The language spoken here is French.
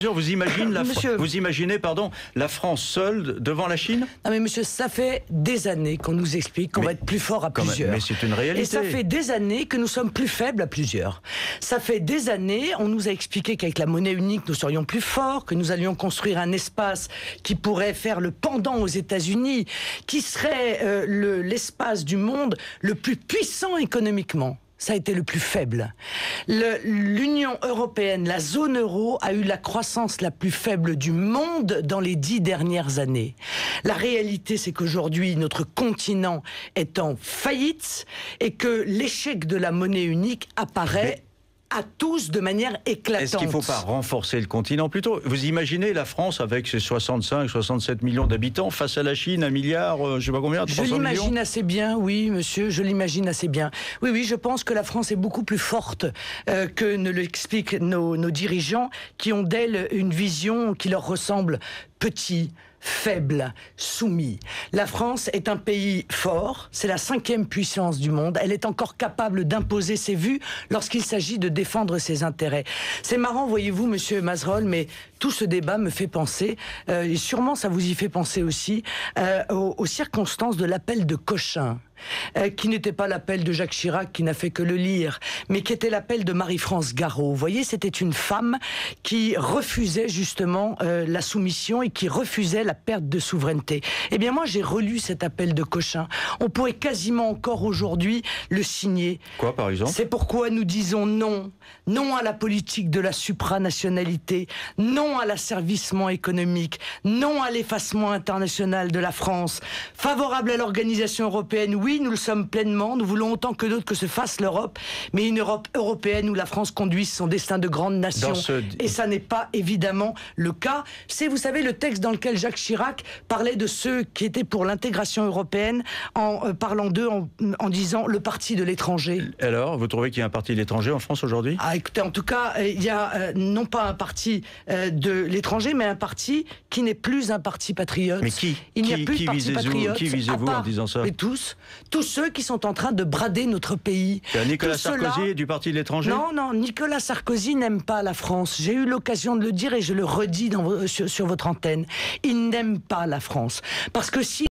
Vous imaginez, la France seule devant la Chine? Non mais monsieur, ça fait des années qu'on nous explique qu'on va être plus fort à plusieurs. Mais c'est une réalité. Et ça fait des années que nous sommes plus faibles à plusieurs. Ça fait des années, on nous a expliqué qu'avec la monnaie unique, nous serions plus forts, que nous allions construire un espace qui pourrait faire le pendant aux États-Unis, qui serait l'espace du monde le plus puissant économiquement. Ça a été le plus faible. L'Union européenne, la zone euro, a eu la croissance la plus faible du monde dans les 10 dernières années. La réalité, c'est qu'aujourd'hui, notre continent est en faillite et que l'échec de la monnaie unique apparaît à tous de manière éclatante. Est-ce qu'il ne faut pas renforcer le continent plutôt? Vous imaginez la France avec ses 65-67 millions d'habitants face à la Chine, 1 milliard, je ne sais pas combien, 300 millions? Je l'imagine assez bien, oui monsieur, je l'imagine assez bien. Oui, je pense que la France est beaucoup plus forte que ne l'expliquent nos dirigeants qui ont d'elle une vision qui leur ressemble petit, faible, soumis. La France est un pays fort, c'est la 5e puissance du monde, elle est encore capable d'imposer ses vues lorsqu'il s'agit de défendre ses intérêts. C'est marrant, voyez-vous, monsieur Mazerolle, mais tout ce débat me fait penser, et sûrement ça vous y fait penser aussi, aux circonstances de l'appel de Cochin. Qui n'était pas l'appel de Jacques Chirac qui n'a fait que le lire, mais qui était l'appel de Marie-France Garot. Vous voyez, c'était une femme qui refusait justement la soumission et qui refusait la perte de souveraineté. Eh bien moi j'ai relu cet appel de Cochin. On pourrait quasiment encore aujourd'hui le signer. Quoi par exemple? C'est pourquoi nous disons non. Non à la politique de la supranationalité, non à l'asservissement économique, non à l'effacement international de la France. Favorable à l'organisation européenne, oui, nous le sommes pleinement, nous voulons autant que d'autres que se fasse l'Europe, mais une Europe européenne où la France conduise son destin de grande nation. Et ça n'est pas évidemment le cas. C'est, vous savez, le texte dans lequel Jacques Chirac parlait de ceux qui étaient pour l'intégration européenne, en parlant d'eux, en disant le parti de l'étranger. Alors, vous trouvez qu'il y a un parti de l'étranger en France aujourd'hui? Ah, écoutez, en tout cas, il y a non pas un parti de l'étranger, mais un parti qui n'est plus un parti patriote. Mais qui? Il n'y a plus de parti patriote. Qui visez-vous en disant ça? Mais tous ceux qui sont en train de brader notre pays. Nicolas Sarkozy du parti de l'étranger? Non, Nicolas Sarkozy n'aime pas la France. J'ai eu l'occasion de le dire et je le redis sur votre antenne. Il n'aime pas la France. Parce que si